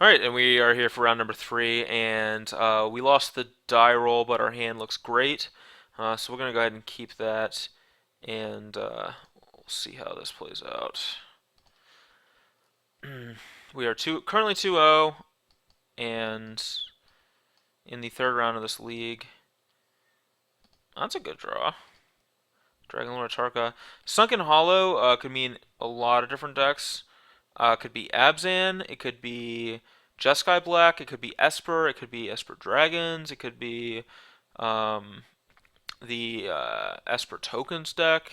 All right, and we are here for round number three, and we lost the die roll, but our hand looks great. So we're gonna go ahead and keep that, and we'll see how this plays out. We are currently 2-0, and in the third round of this league, that's a good draw. Dragon Lord Tarka. Sunken Hollow could mean a lot of different decks. It could be Abzan, it could be Jeskai Black, it could be Esper, it could be Esper Dragons, it could be um, the Esper Tokens deck.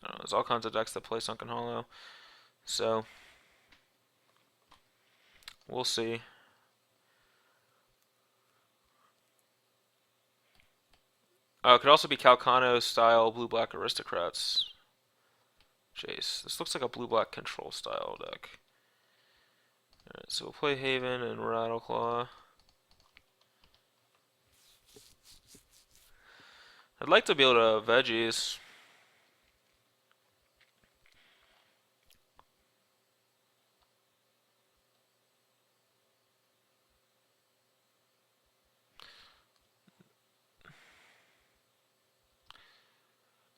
I don't know, there's all kinds of decks that play Sunken Hollow. So, we'll see. It could also be Calcano style blue black aristocrats. Jace. This looks like a blue black control style deck. Alright, so we'll play Haven and Rattleclaw. I'd like to be able to veggies.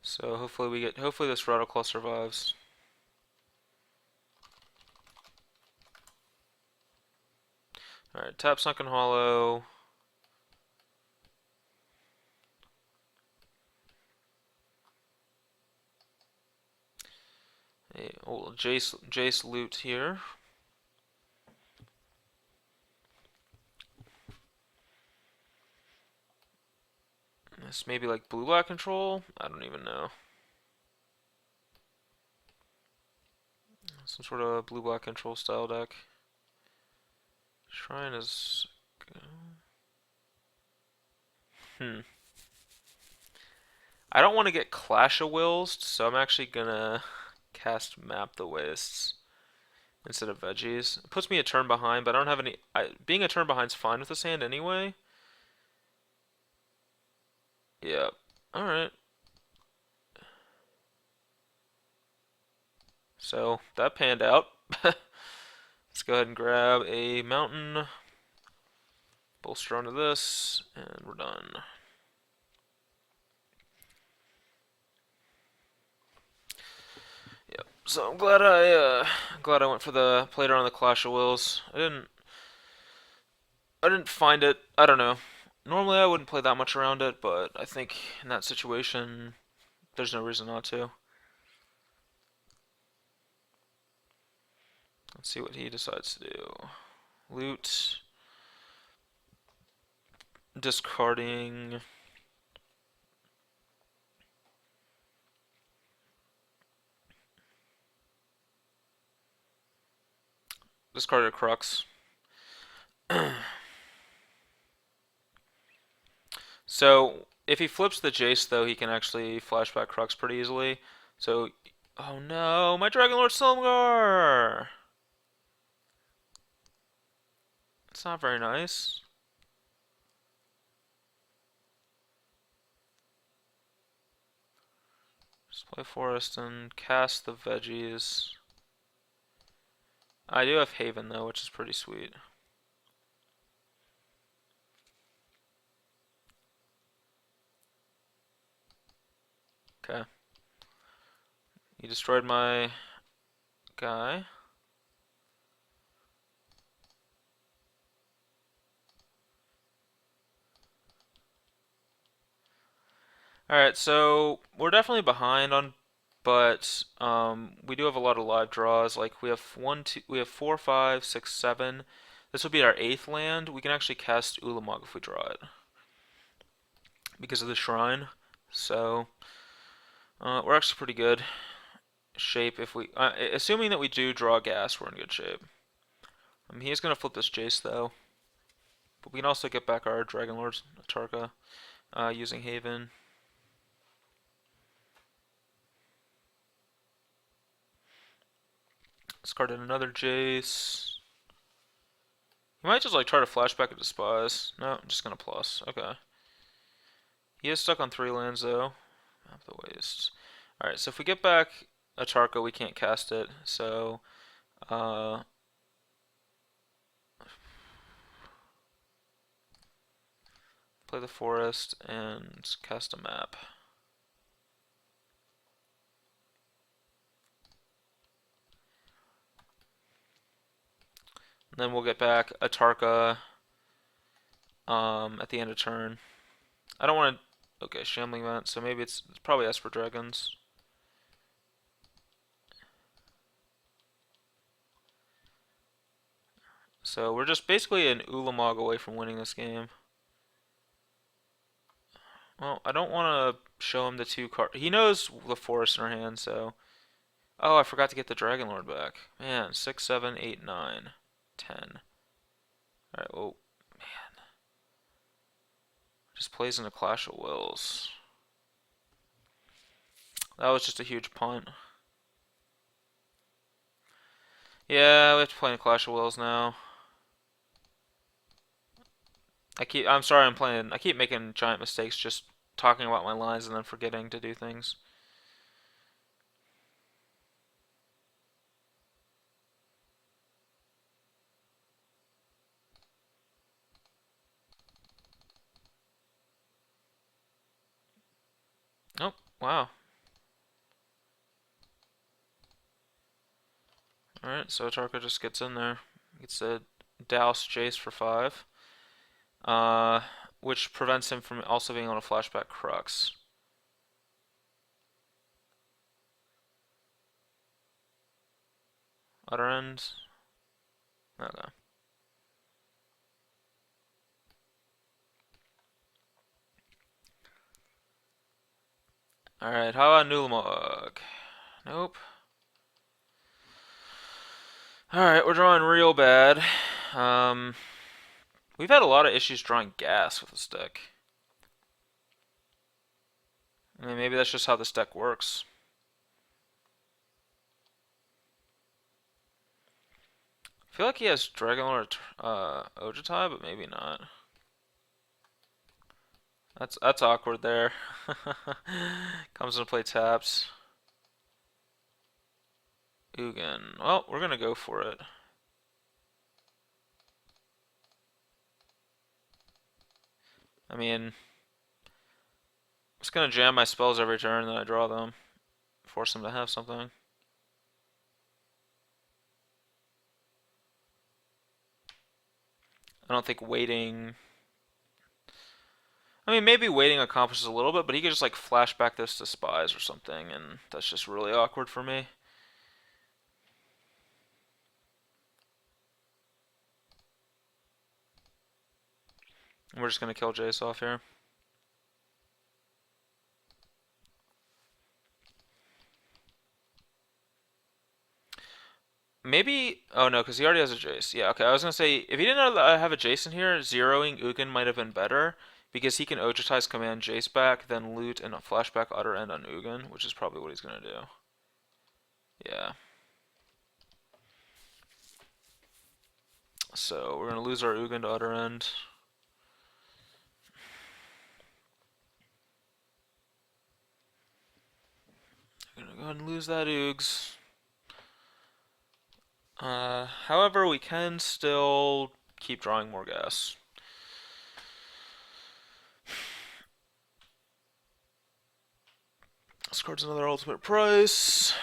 So hopefully this Rattleclaw survives. Alright, tap Sunken Hollow. A old Jace loot here. This may be like blue black control. I don't even know. Some sort of blue black control style deck. Shrine is. Hmm. I don't want to get Clash of Wills, so I'm actually gonna cast Map the Wastes instead of Veggies. It puts me a turn behind, but I don't have any. Being a turn behind's fine with this hand anyway. Yeah. Alright. So that panned out. Let's go ahead and grab a mountain, bolster onto this, and we're done. Yep. So I'm glad I went for the played around the Clash of Wills. I didn't find it. I don't know. Normally I wouldn't play that much around it, but I think in that situation there's no reason not to. Let's see what he decides to do. Loot, discarding. Discarded Crux. So if he flips the Jace, though, he can actually flashback Crux pretty easily. So, oh no, my Dragon Lord Silumgar! It's not very nice. Just play Forest and cast the veggies. I do have Haven though, which is pretty sweet. Okay. He destroyed my guy. Alright, so we're definitely behind on, but we do have a lot of live draws. Like we have 4, 5, 6, 7. This will be our 8th land. We can actually cast Ulamog if we draw it because of the shrine. So we're actually pretty good shape if we, assuming that we do draw gas, we're in good shape. He is gonna flip this Jace though, but we can also get back our Dragon Lord Tarka using Haven. Discarded another Jace. He might just like try to flashback a Despise. No, I'm just gonna plus. Okay. He is stuck on 3 lands though. Map the Wastes. Alright, so if we get back a Tarka, we can't cast it. So, uh, play the forest and cast a map. And then we'll get back Atarka at the end of turn. I don't want to. Okay, Shambling Vent, so maybe it's probably Esper Dragons. So we're just basically an Ulamog away from winning this game. Well, I don't want to show him the two card. He knows the forest in our hand, so. Oh, I forgot to get the Dragon Lord back. Man, 6, 7, 8, 9, 10. Alright, well, just plays in a Clash of Wills. That was just a huge punt. Yeah, we have to play in a Clash of Wills now. I'm sorry I keep making giant mistakes just talking about my lines and then forgetting to do things. Oh, wow. Alright, so Tarka just gets in there. Gets a douse Jace for 5. Uh, which prevents him from also being able to flashback Crux. Other end. Okay. Alright, how about Nulamog? Nope. Alright, we're drawing real bad. Um, we've had a lot of issues drawing gas with this deck. I mean, maybe that's just how this deck works. I feel like he has Dragon Lord Ojutai, but maybe not. That's awkward there. Comes into play taps. Ugin. Well, we're gonna go for it. I mean, I'm just gonna jam my spells every turn, and then I draw them. Force them to have something. I don't think waiting. I mean, maybe waiting accomplishes a little bit, but he could just like flashback this to spies or something, and that's just really awkward for me. And we're just gonna kill Jace off here. Maybe. Oh no, because he already has a Jace. Yeah, okay. I was gonna say if he didn't have a Jace in here, zeroing Ugin might have been better because he can Ojutai's command Jace back, then loot and flashback Utter End on Ugin, which is probably what he's gonna do. Yeah. So we're gonna lose our Ugin to Utter End. We're gonna go ahead and lose that Oogs. However, we can still keep drawing more gas. This card's another ultimate price.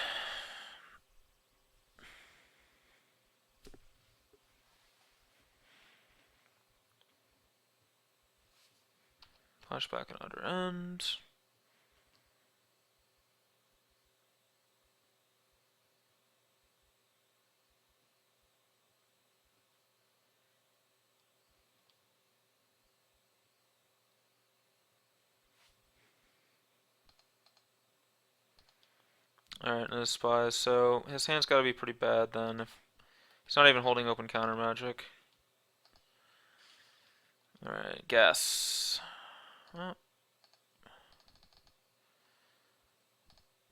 Flashback and Utter End. Alright, no spies. So his hand's got to be pretty bad then. If he's not even holding open counter magic. Alright, guess. Well,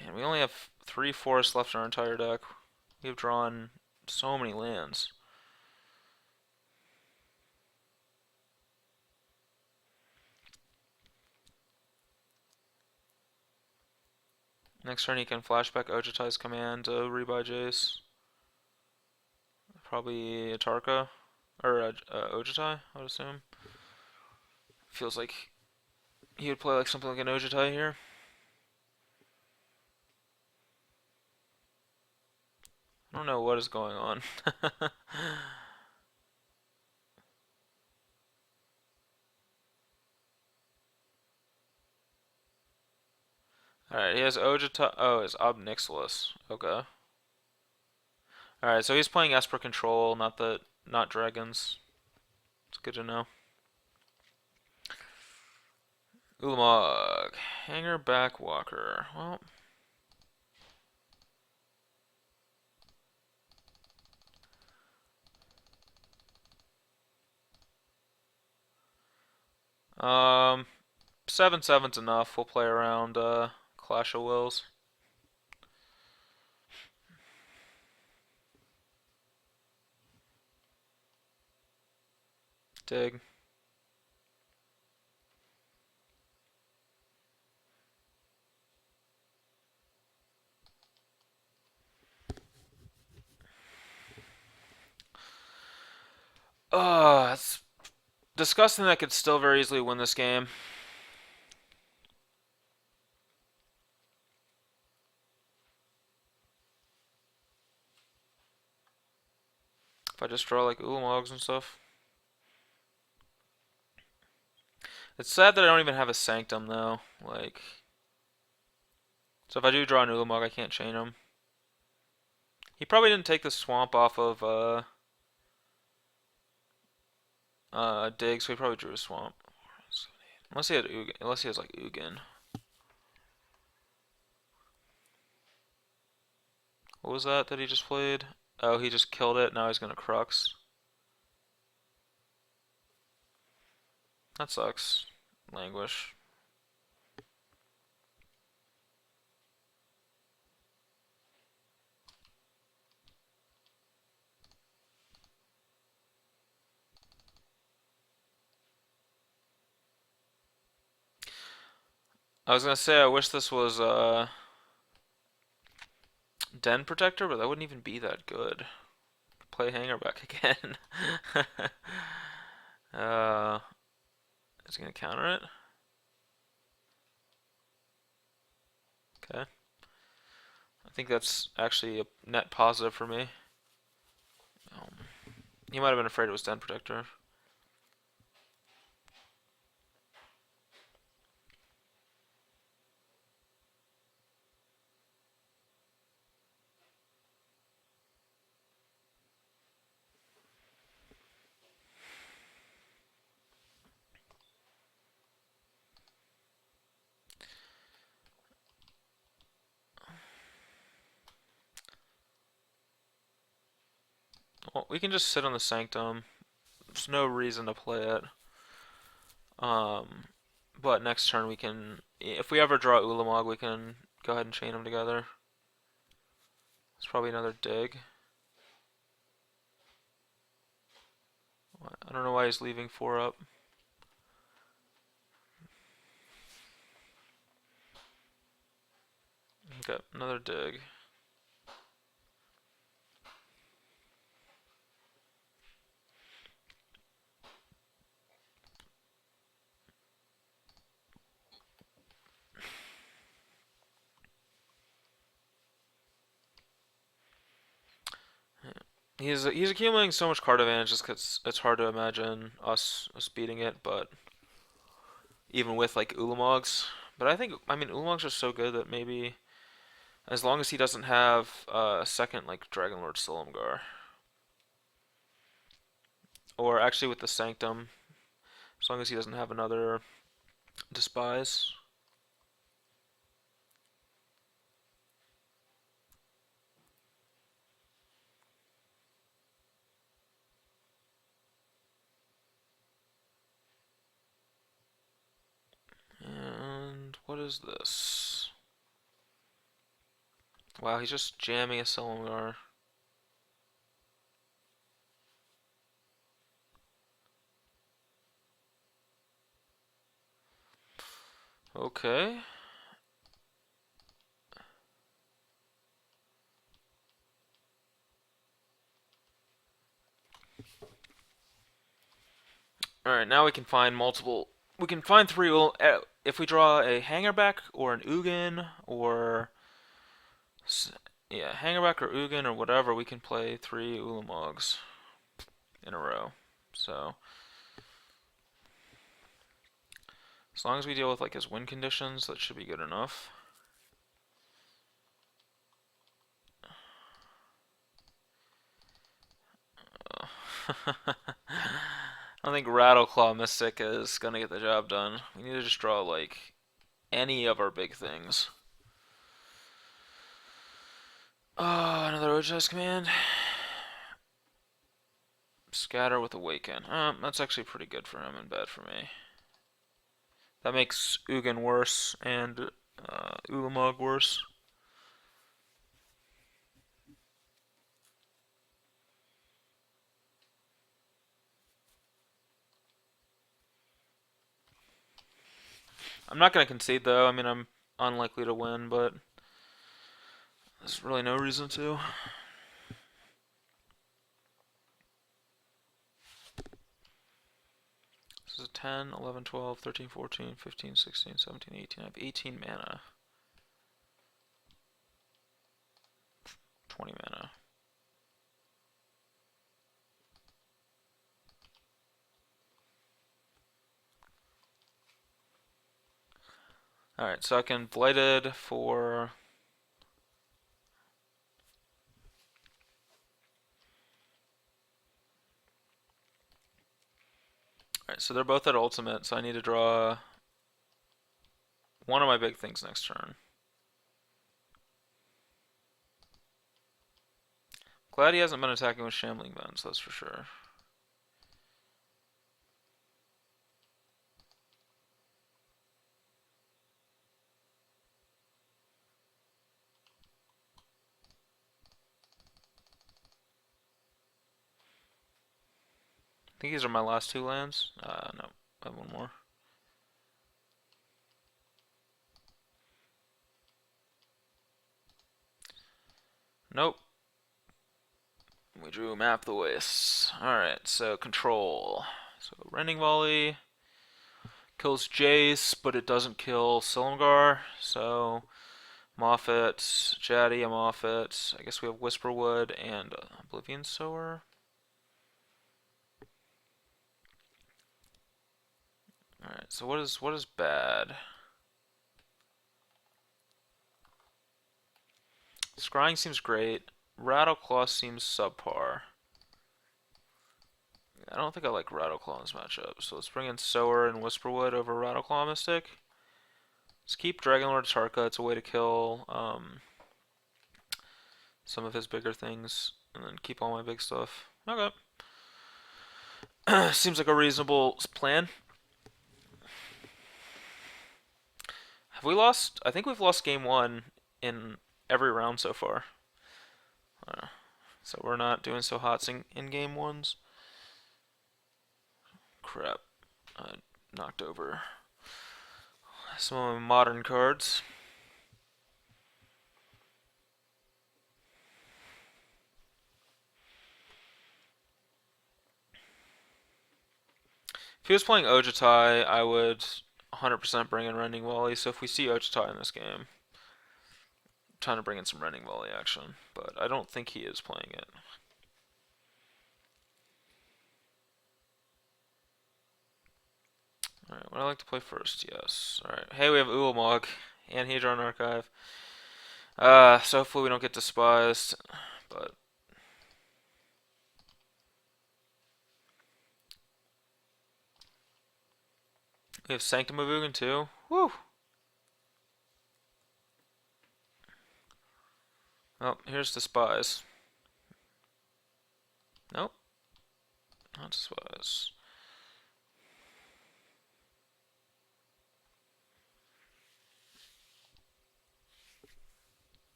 man, we only have 3 forests left in our entire deck. We've drawn so many lands. Next turn he can flashback Ojutai's command to rebuy Jace. Probably Atarka. Or Ojutai, I would assume. Feels like he would play like something like an Ojitai here. I don't know what is going on. Alright, he has Ojita. Oh, it's Obnixilis. Okay. Alright, so he's playing Esper Control, not dragons. It's good to know. Ulamog. Hanger Backwalker. Well, um, 7/7's enough. We'll play around Clash of Wills. Dig. It's disgusting that I could still very easily win this game. If I just draw like Ulamogs and stuff. It's sad that I don't even have a Sanctum though. Like, so if I do draw an Ulamog, I can't chain him. He probably didn't take the swamp off of Dig, so he probably drew a swamp. Unless he had Ugin, unless he has like Ugin. What was that he just played? Oh, he just killed it. Now he's gonna Crux. That sucks. Languish. I was gonna say I wish this was Den Protector, but that wouldn't even be that good. Play Hanger back again. uh, is he gonna counter it? Okay. I think that's actually a net positive for me. Um, he might have been afraid it was Den Protector. Well, we can just sit on the Sanctum. There's no reason to play it. Um, but next turn we can, if we ever draw Ulamog, we can go ahead and chain them together. It's probably another dig. I don't know why he's leaving 4 up. Okay, another dig. He's accumulating so much card advantage just because it's hard to imagine us beating it, but even with like Ulamogs. But I mean, Ulamogs are so good that maybe as long as he doesn't have a second like Dragon Lord Silumgar, or actually with the Sanctum, as long as he doesn't have another Despise. And what is this? Wow, he's just jamming a Silumgar. Okay. Alright, now we can find multiple we can find three. If we draw a Hangerback or an Ugin or yeah, Hangerback or Ugin or whatever, we can play three Ulamogs in a row. So as long as we deal with like his win conditions, that should be good enough. I think Rattleclaw Mystic is gonna get the job done. We need to just draw like any of our big things. Oh, another Ojaz command. Scatter with Awaken. That's actually pretty good for him and bad for me. That makes Ugin worse and Ulamog worse. I'm not going to concede though. I mean, I'm unlikely to win, but there's really no reason to. This is a 10, 11, 12, 13, 14, 15, 16, 17, 18. I have 18 mana. 20 mana. Alright, so I can Blighted for... Alright, so they're both at ultimate, so I need to draw one of my big things next turn. Glad he hasn't been attacking with Shambling Vents, that's for sure. I think these are my last two lands. No, I have one more. Nope. We drew Map the Wastes. Alright, so control. So Rending Volley kills Jace, but it doesn't kill Silumgar. So Moffat, Jaddy, a Moffat. I guess we have Whisperwood and Oblivion Sower. Alright, so what is bad? Scrying seems great. Rattleclaw seems subpar. I don't think I like Rattleclaw in this matchup, so let's bring in Sower and Whisperwood over Rattleclaw Mystic. Let's keep Dragonlord Tarka, it's a way to kill some of his bigger things, and then keep all my big stuff. Okay. Seems like a reasonable plan. Have we lost? I think we've lost game one in every round so far. So we're not doing so hot in game ones. Crap. I knocked over some of my modern cards. If he was playing Ojutai, I would 100% bring in Rending Volley. So if we see Ojutai in this game, I'm trying to bring in some Rending Volley action. But I don't think he is playing it. Alright, would I like to play first? Yes. Alright. Hey, we have Ulamog and Hedron Archive. So hopefully we don't get despised. But we have Sanctum of Ugin too. Woo! Oh, here's Despise. Nope, not Despise.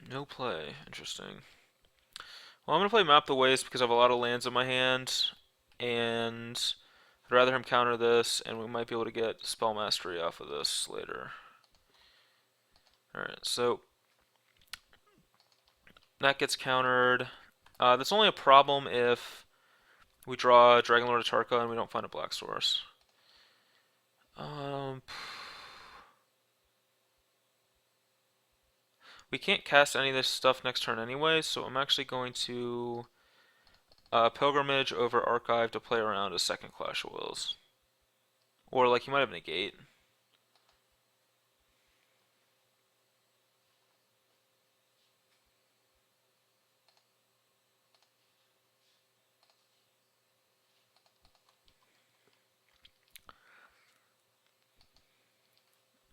No play. Interesting. Well, I'm gonna play Map the Waste because I have a lot of lands in my hand, and I'd rather him counter this, and we might be able to get Spell Mastery off of this later. Alright, so That gets countered. That's only a problem if we draw Dragon Lord Atarka and we don't find a black source. Um, we can't cast any of this stuff next turn anyway, so I'm actually going to Pilgrimage over Archive to play around a second Clash of Wills. Or like he might have Negate.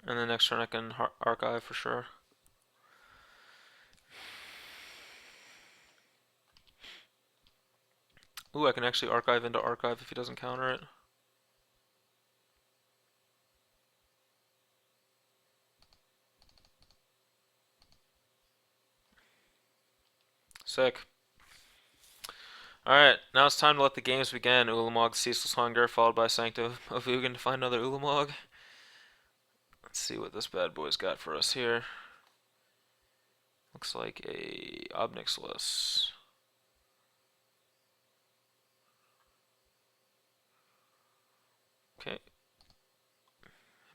And then next turn I can Archive for sure. Ooh, I can actually Archive into Archive if he doesn't counter it. Sick. Alright, now it's time to let the games begin. Ulamog's Ceaseless Hunger, followed by Sanctum of Ugin to find another Ulamog. Let's see what this bad boy's got for us here. Looks like a Obnixilis. Okay.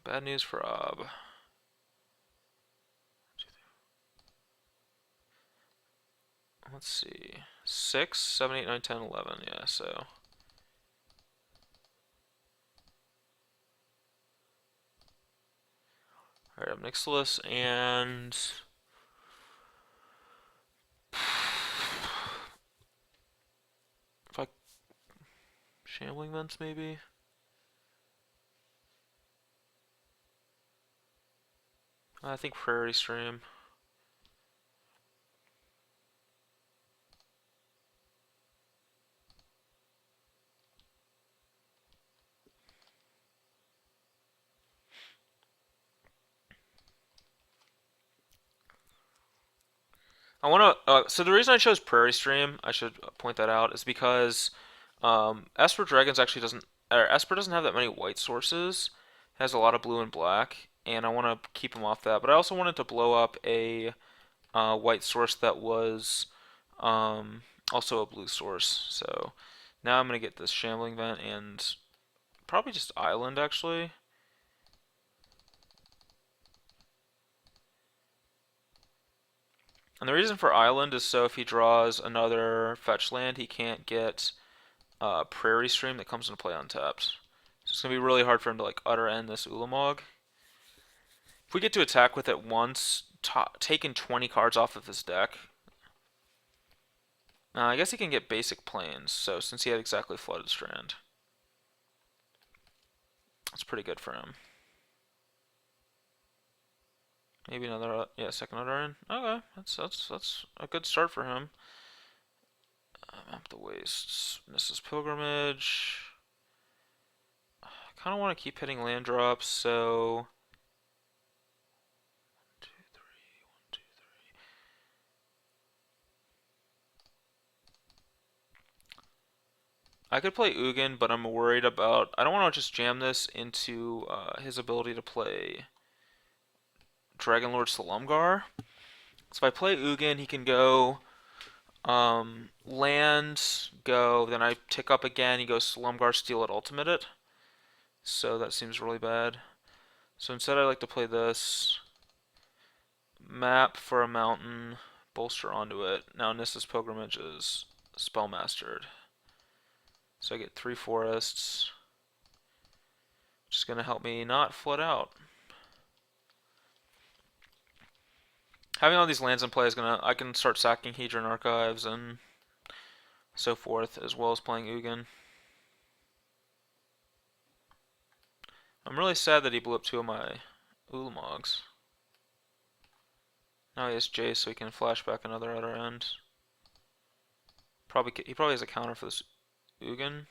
Bad news for Ob. Let's see. 6, 7, 8, 9, 10, 11. Yeah, so. Alright, Obnixilis and. If I. Shambling Vents, maybe? I think Prairie Stream. I want to. So the reason I chose Prairie Stream, I should point that out, is because Esper Dragons actually doesn't. Or Esper doesn't have that many white sources. It has a lot of blue and black, and I want to keep him off that. But I also wanted to blow up a white source that was also a blue source. So now I'm gonna get this Shambling Vent and probably just Island actually. And the reason for Island is so if he draws another fetch land, he can't get Prairie Stream that comes into play untapped. So it's going to be really hard for him to like utter end this Ulamog. If we get to attack with it once, taking 20 cards off of his deck. I guess he can get basic planes, so since he had exactly Flooded Strand. That's pretty good for him. Maybe another, second utter end. Okay, that's a good start for him. Map the Wastes, Mrs. Pilgrimage. I kind of want to keep hitting land drops, so 2, 3, 1, 2, 3. I could play Ugin, but I'm worried about. I don't want to just jam this into his ability to play Dragon Lord Salumgar. So if I play Ugin, he can go land, go, then I tick up again, he goes Salumgar, steal it, ultimate it. So that seems really bad. So instead I like to play this. Map for a mountain, bolster onto it. Now Nissa's Pilgrimage is spellmastered. So I get 3 forests. Which is going to help me not flood out. Having all these lands in play is gonna. I can start sacking Hedron Archives and so forth, as well as playing Ugin. I'm really sad that he blew up 2 of my Ulamogs. Now he has Jace, so he can flash back another other end. He probably has a counter for this Ugin.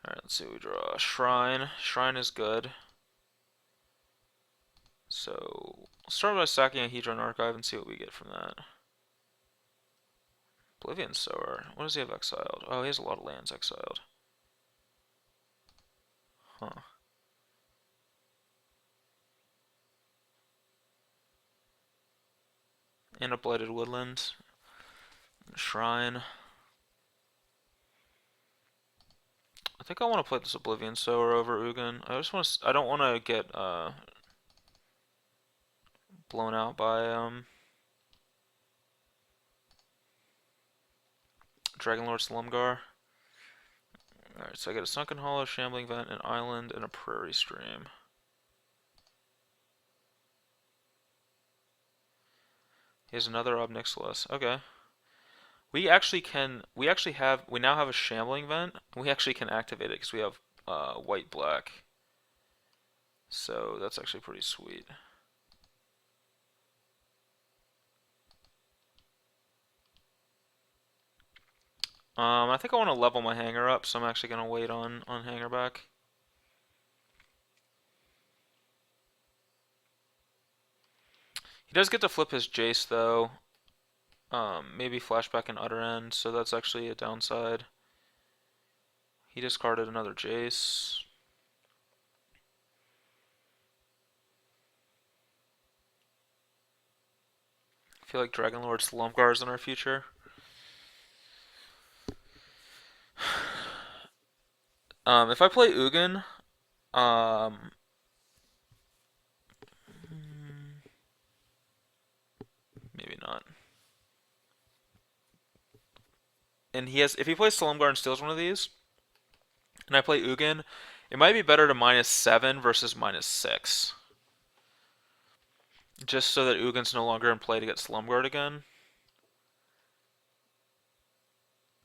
Alright, let's see what we draw. Shrine. Shrine is good. So, we'll start by sacking a Hedron Archive and see what we get from that. Oblivion Sower. What does he have exiled? Oh, he has a lot of lands exiled. Huh. And a blighted woodland. Shrine. I think I want to play this Oblivion Sower over Ugin. I just want to. I don't want to get blown out by Dragonlord Slumgar. Alright, so I get a Sunken Hollow, Shambling Vent, an Island, and a Prairie Stream. He has another Ob Nixilis. Okay. We now have a Shambling Vent. We actually can activate it because we have white-black. So that's actually pretty sweet. I think I want to level my hanger up, so I'm actually going to wait on hanger back. He does get to flip his Jace, though. Maybe flashback and Utter End, so that's actually a downside. He discarded another Jace. I feel like Dragonlord Slumgar is in our future. If I play Ugin, maybe not. And if he plays Slumgar and steals one of these, and I play Ugin, it might be better to -7 versus -6. Just so that Ugin's no longer in play to get Slumguard again.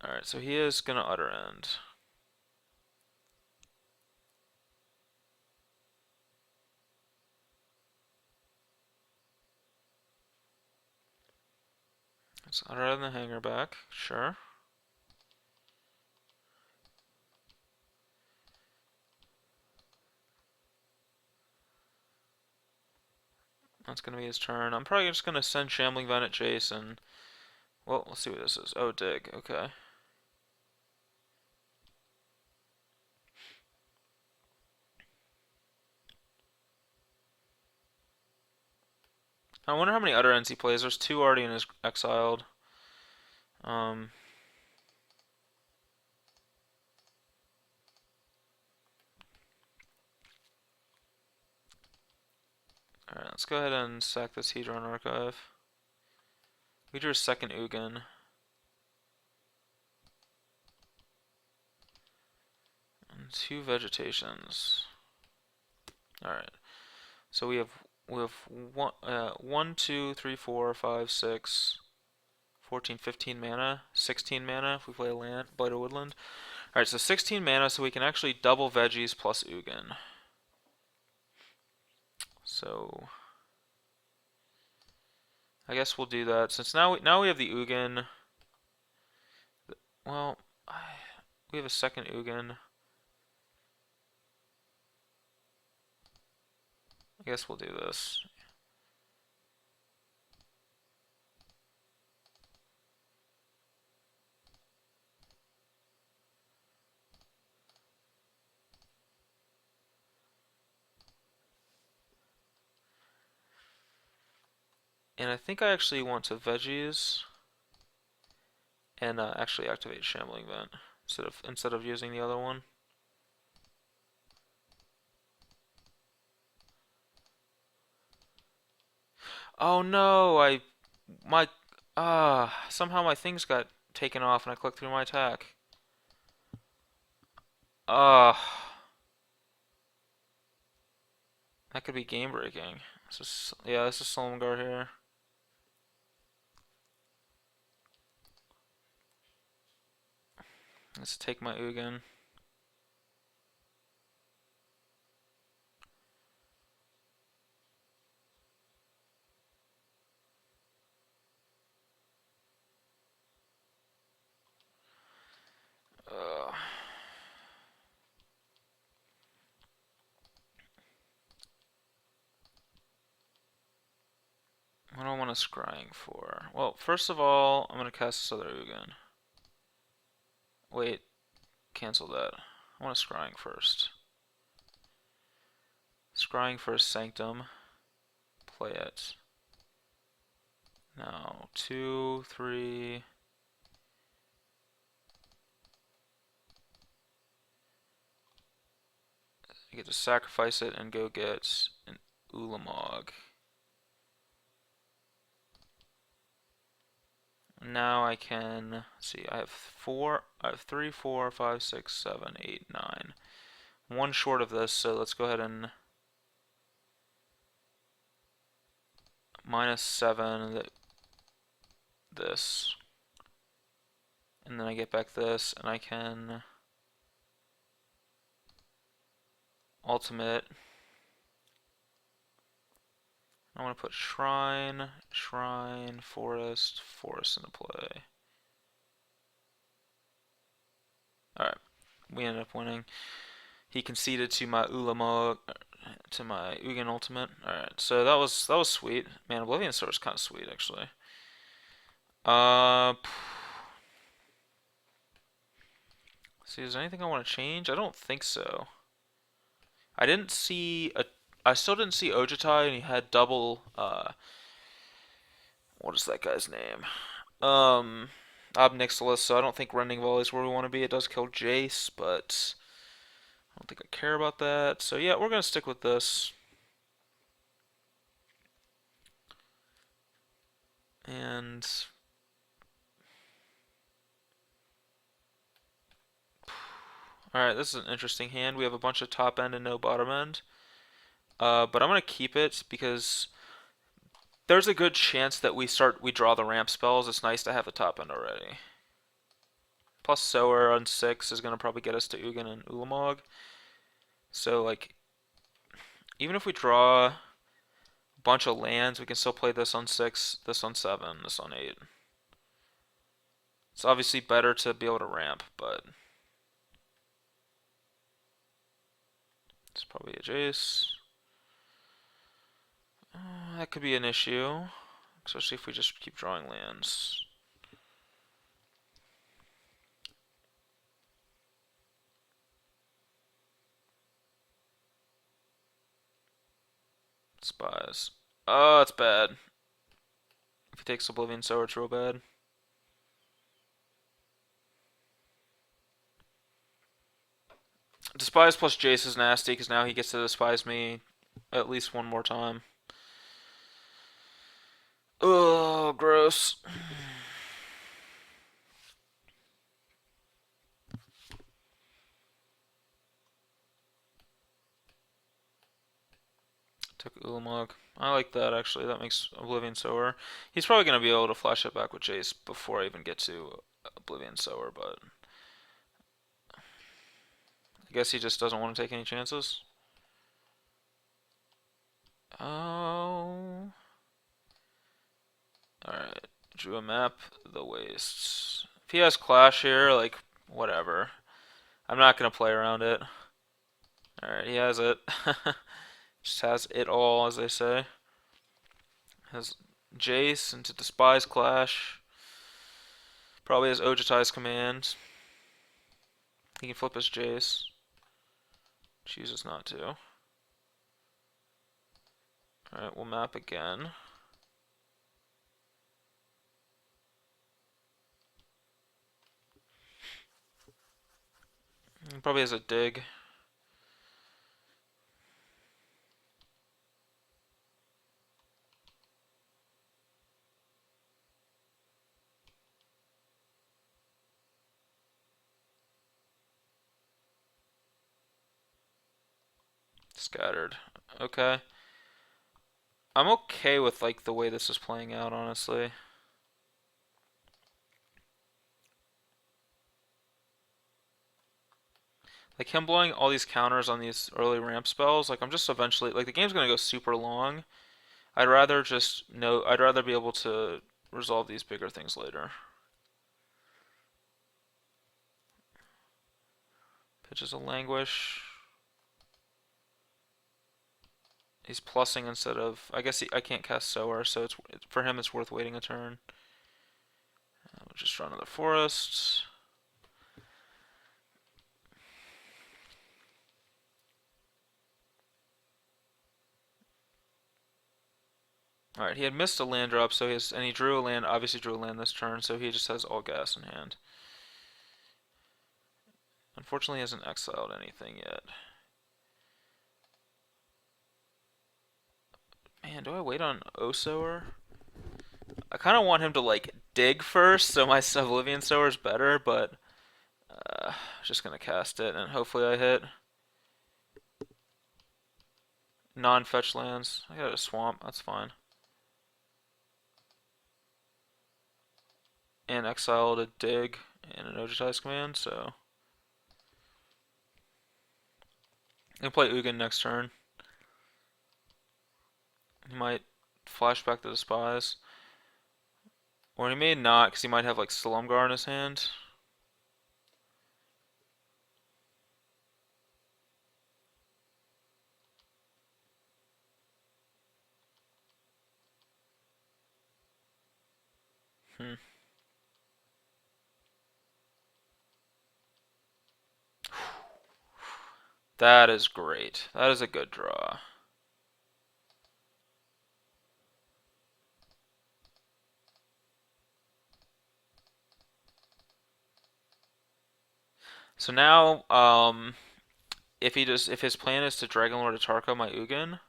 Alright, so he is gonna Utter End. Let's Utter End the hanger back, sure. That's gonna be his turn. I'm probably just gonna send Shambling Vent at Jason. Well, let's see what this is. Oh, dig, okay. I wonder how many Utter Ends he plays. There's 2 already in his exiled. Alright, let's go ahead and sack this Hedron Archive. We drew a second Ugin. And 2 vegetations. Alright. So we have 1, 2, 3, 4, 5, 6, 14, 15 mana, 16 mana if we play a land, Blighted Woodland. Alright, so 16 mana, so we can actually double veggies plus Ugin. So I guess we'll do that. Since now we have the Ugin. Well, we have a second Ugin. I guess we'll do this. And I think I actually want to veggies and actually activate Shambling Vent instead of using the other one. Oh no, somehow my things got taken off and I clicked through my attack. Ah, that could be game breaking. This is Solomgar here. Let's take my Ugin. Uh, what do I want to scrying for? Well, first of all, I'm gonna cast this other Ugin. Wait, cancel that. I want to scrying first. Scrying for a Sanctum. Play it. Now, 2, 3. I get to sacrifice it and go get an Ulamog. Now I can see. I have four. I have 3, 4, 5, 6, 7, 8, 9. One short of this, so let's go ahead and -7 this, and then I get back this, and I can ultimate. I want to put shrine, shrine, forest, forest into play. Alright, we ended up winning. He conceded to my Ulamog, to my Ugin ultimate. Alright, so that was sweet. Man, Oblivion Sword was kind of sweet actually. See, is there anything I want to change? I don't think so. I didn't see a. I still didn't see Ojitai, and he had double. What is that guy's name? Obnixilis. So I don't think Rending Volley is where we want to be. It does kill Jace, but I don't think I care about that. So yeah, we're gonna stick with this. And alright, this is an interesting hand. We have a bunch of top end and no bottom end. But I'm gonna keep it because there's a good chance that we draw the ramp spells. It's nice to have the top end already. Plus Sower on 6 is gonna probably get us to Ugin and Ulamog. So like, even if we draw a bunch of lands, we can still play this on 6, this on 7, this on 8. It's obviously better to be able to ramp, but it's probably a Jace. That could be an issue, especially if we just keep drawing lands. Spies. Oh, it's bad. If he takes Oblivion Sower, it's real bad. Despise plus Jace is nasty because now he gets to despise me at least one more time. Oh, gross. Took Ulamog. I like that actually. That makes Oblivion Sower. He's probably going to be able to flash it back with Jace before I even get to Oblivion Sower, but I guess he just doesn't want to take any chances. Oh. Alright. Drew a map. The Wastes. If he has Clash here, like, whatever. I'm not going to play around it. Alright, he has it. Just has it all, as they say. Has Jace into Despise Clash. Probably has Ojutai's command. He can flip his Jace. Chooses not to. Alright, we'll map again. He probably has a dig. Scattered. Okay. I'm okay with like the way this is playing out, honestly. Like him blowing all these counters on these early ramp spells, like I'm just eventually like the game's gonna go super long. I'd rather just know I'd rather be able to resolve these bigger things later. Pitches a languish. He's plussing instead of. I guess I can't cast Sower, so for him it's worth waiting a turn. We'll just run another forest. All right, he had missed a land drop, so he drew a land. Obviously, drew a land this turn, so he just has all gas in hand. Unfortunately, he hasn't exiled anything yet. Man, do I wait on Osower? I kind of want him to like dig first, so my Oblivion Sower is better, but I'm just gonna cast it and hopefully I hit. Non-fetch lands. I got a swamp. That's fine. And exile to dig and an Ogitize command, so I can play Ugin next turn. He might flashback to the spies. Or he may not, because he might have like Silumgar in his hand. Hmm. That is great. That is a good draw. So now, if his plan is to Dragonlord Atarka my Ugin,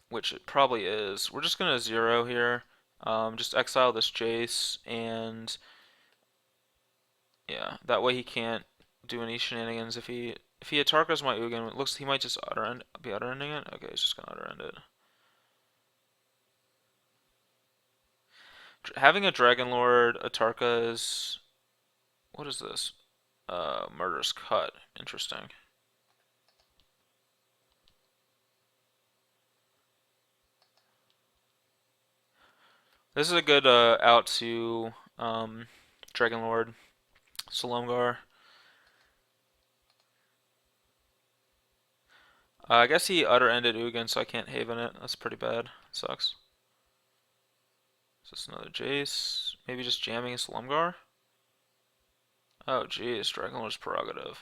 which it probably is, we're just gonna zero here. Just exile this Jace, and yeah, that way he can't do any shenanigans. If he Atarkas my Ugin, it looks he might just be utter ending it. Okay, he's just gonna utter end it. Having a Dragonlord Atarka is what is this? Murderous Cut. Interesting. This is a good out to Dragonlord Silumgar. I guess he utter ended Ugin, so I can't haven it. That's pretty bad. Sucks. Is this another Jace? Maybe just jamming a Silumgar? Oh jeez, Dragonlord's prerogative.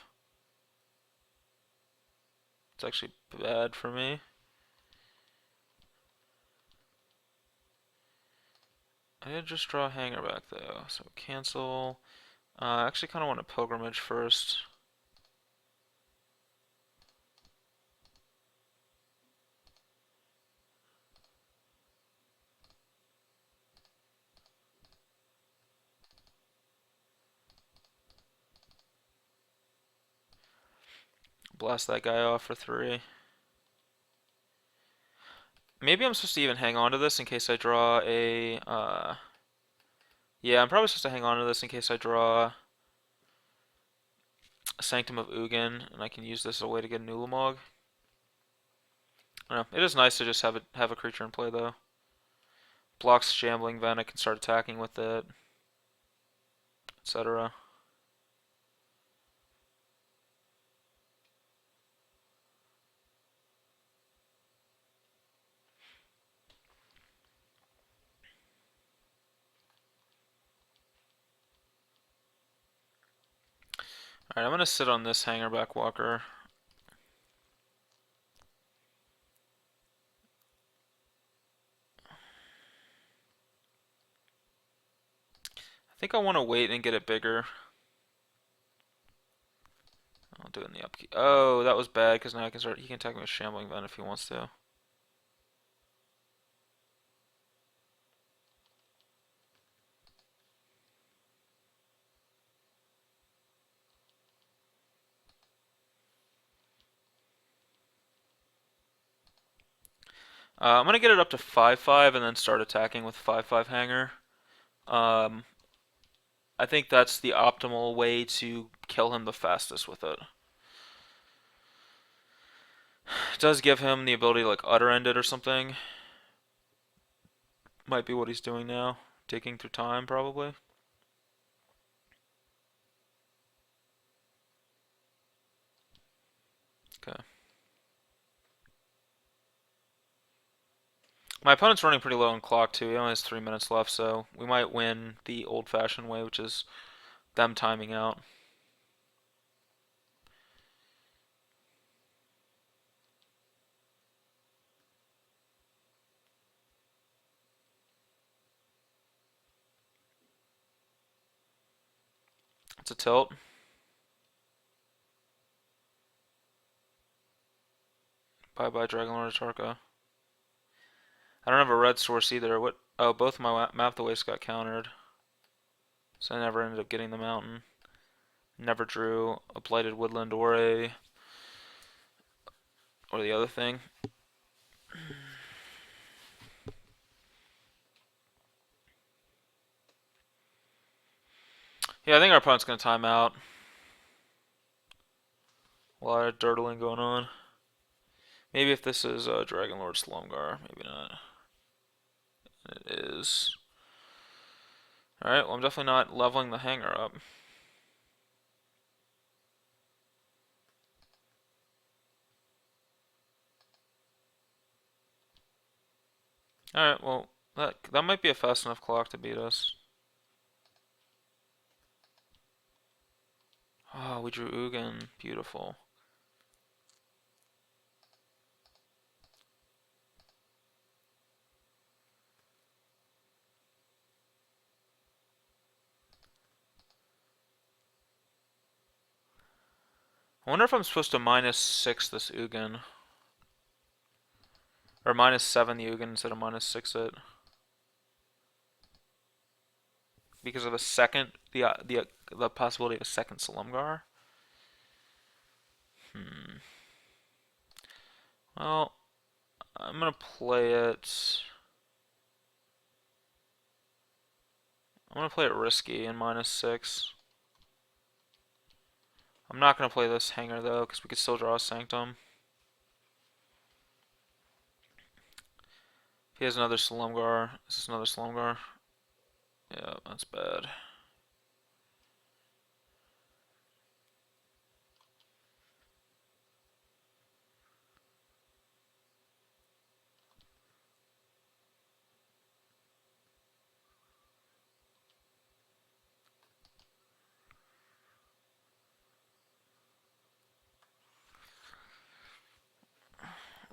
It's actually bad for me. I did just draw a hanger back though, so cancel. I actually kind of want a pilgrimage first. Blast that guy off for 3. Maybe I'm supposed to even hang on to this in case I draw a. Yeah, I'm probably supposed to hang on to this in case I draw a Sanctum of Ugin, and I can use this as a way to get a Nulamog. I don't know. It is nice to just have a creature in play though. Blocks Shambling Ven, I can start attacking with it, etc. Alright, I'm gonna sit on this Hangerback Walker. I think I want to wait and get it bigger. I'll do it in the upkeep. Oh, that was bad because now I can start. He can attack me with Shambling Ven if he wants to. I'm gonna get it up to 5/5 and then start attacking with 5/5 Hanger. Um, I think that's the optimal way to kill him the fastest with it. It does give him the ability to like utter end it or something. Might be what he's doing now, taking through time probably. Okay. My opponent's running pretty low on clock too. He only has 3 minutes left, so we might win the old-fashioned way, which is them timing out. That's a tilt. Bye bye, Dragonlord Atarka. I don't have a red source either. What? Oh, both my map the waste got countered. So I never ended up getting the mountain. Never drew a blighted woodland or the other thing. Yeah, I think our opponent's gonna time out. A lot of dirtling going on. Maybe if this is Dragonlord Slumgar, maybe not. It is. Alright, well I'm definitely not leveling the hangar up. Alright, well that might be a fast enough clock to beat us. Oh, we drew Ugin. Beautiful. I wonder if I'm supposed to -6 this Ugin. Or -7 the Ugin instead of -6 it. Because of a second, the possibility of a second Slumgar. Well, I'm gonna play it. I'm gonna play it risky and -6. I'm not gonna play this hanger though, because we could still draw a Sanctum. If he has another Slumgar, is this another Slumgar? Yeah, that's bad.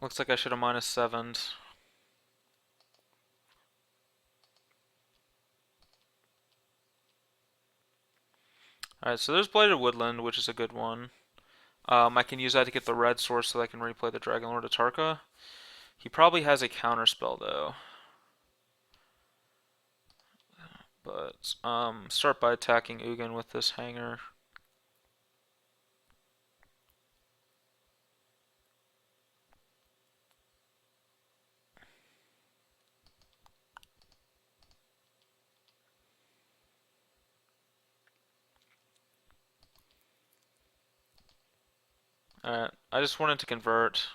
Looks like I should have -7'd. Alright, so there's Blighted Woodland, which is a good one. I can use that to get the red source so that I can replay the Dragonlord Atarka. He probably has a counterspell though. But start by attacking Ugin with this hanger. Alright, I just wanted to convert.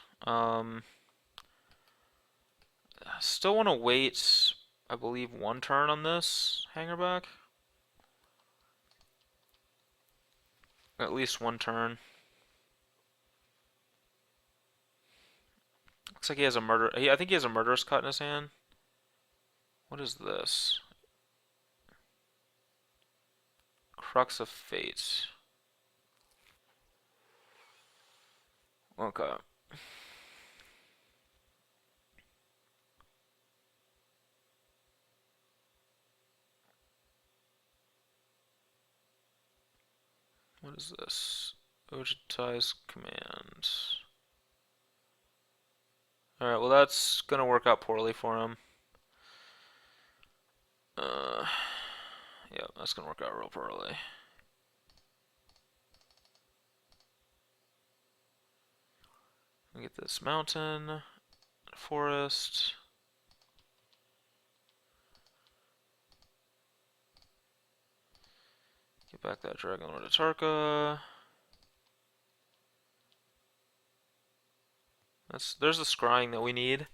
Still want to wait, I believe, one turn on this hanger back. At least one turn. Looks like he has a murder. I think he has a murderous cut in his hand. What is this? Crux of Fate. Okay. What is this? Ojitai's command. Alright, well that's gonna work out poorly for him. Yeah, that's gonna work out real poorly. Get this mountain, forest. Get back that Dragonlord Atarka. There's the scrying that we need.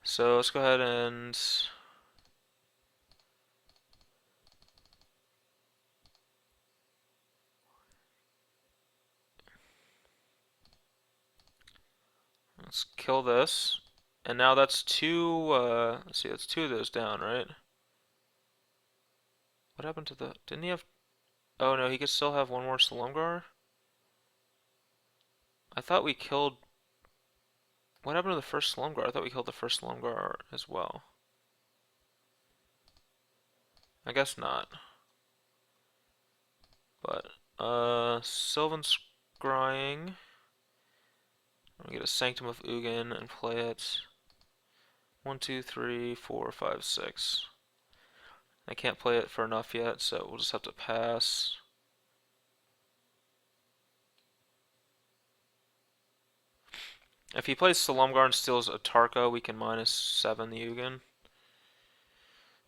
So let's go ahead and let's kill this. And now that's two, let's see, that's two of those down, right? What happened to the, didn't he have, oh no, he could still have one more Silumgar? I thought we killed, what happened to the first Silumgar? I thought we killed the first Silumgar as well. I guess not. But, Sylvan Scrying. I'm gonna get a Sanctum of Ugin and play it. 1, 2, 3, 4, 5, 6. I can't play it for enough yet, so we'll just have to pass. If he plays Silumgar and steals a Tarka, we can -7 the Ugin.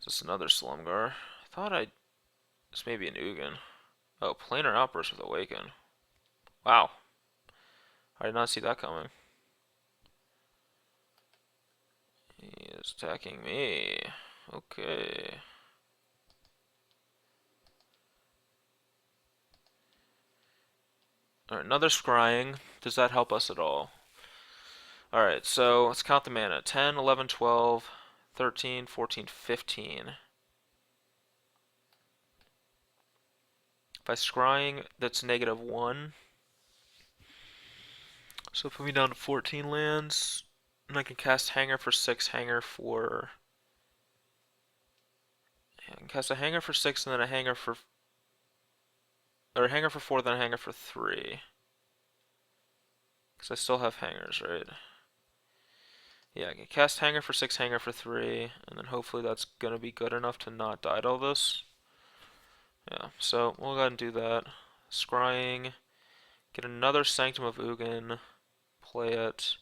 Just another Silumgar. I thought it's maybe an Ugin. Oh, Planar Outburst with Awaken. Wow. I did not see that coming. He is attacking me. Okay. Alright, another Scrying. Does that help us at all? Alright, so let's count the mana. 10, 11, 12, 13, 14, 15. If I Scrying, that's -1. So put me down to 14 lands. And I can cast Hanger for 6, Hanger for... I can cast a Hanger for 6 and then a Hanger for... Or a Hanger for 4, then a Hanger for 3. Because I still have Hangers, right? Yeah, I can cast Hanger for 6, Hanger for 3, and then hopefully that's going to be good enough to not die to all this. Yeah, so we'll go ahead and do that. Scrying, get another Sanctum of Ugin, play it.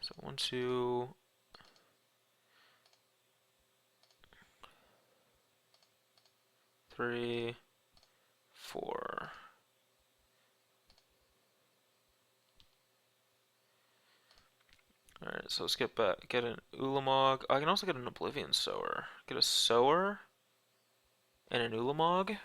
So 1, 2, 3, 4. Alright, so let's get back. Get an Ulamog. I can also get an Oblivion Sower. Get a Sower and an Ulamog.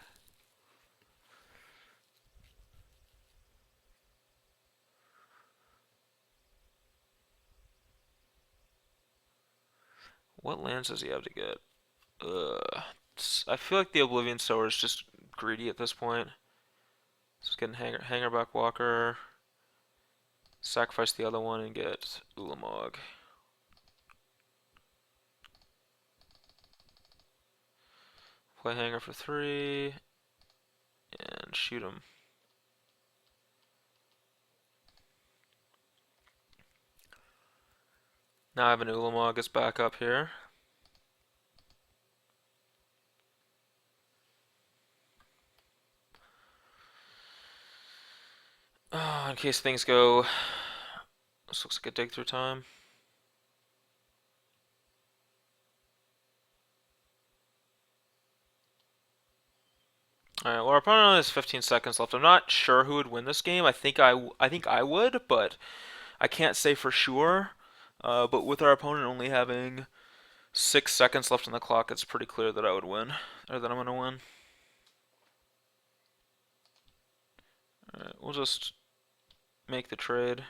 What lands does he have to get? I feel like the Oblivion Sower is just greedy at this point. Let's get Hangerback Walker. Sacrifice the other one and get Ulamog. Play Hanger for 3 and shoot him. Now I have an Ulamog as backup here. In case things go... This looks like a dig through time. Alright, well our opponent only has 15 seconds left. I'm not sure who would win this game. I think I would, but I can't say for sure. But with our opponent only having 6 seconds left on the clock, it's pretty clear that I would win. Or that I'm gonna win. Alright, we'll just make the trade.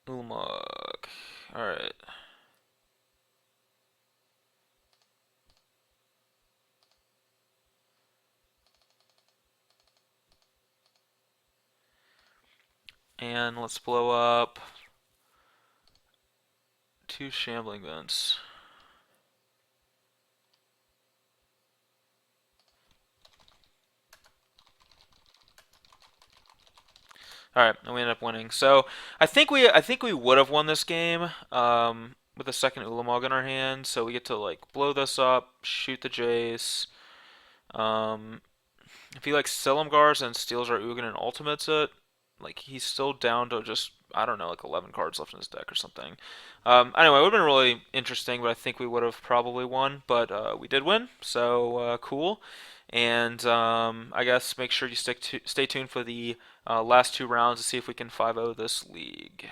Ulamog. Alright. And let's blow up 2 Shambling Vents. All right, and we ended up winning. So I think we would have won this game with the second Ulamog in our hand. So we get to like blow this up, shoot the Jace. Um, if he like Silumgars and steals our Ugin and ultimates it, like he's still down to just I don't know like 11 cards left in his deck or something. Anyway, it would have been really interesting, but I think we would have probably won. But we did win, so cool. And I guess make sure you stay tuned for the last 2 rounds to see if we can 5-0 this league.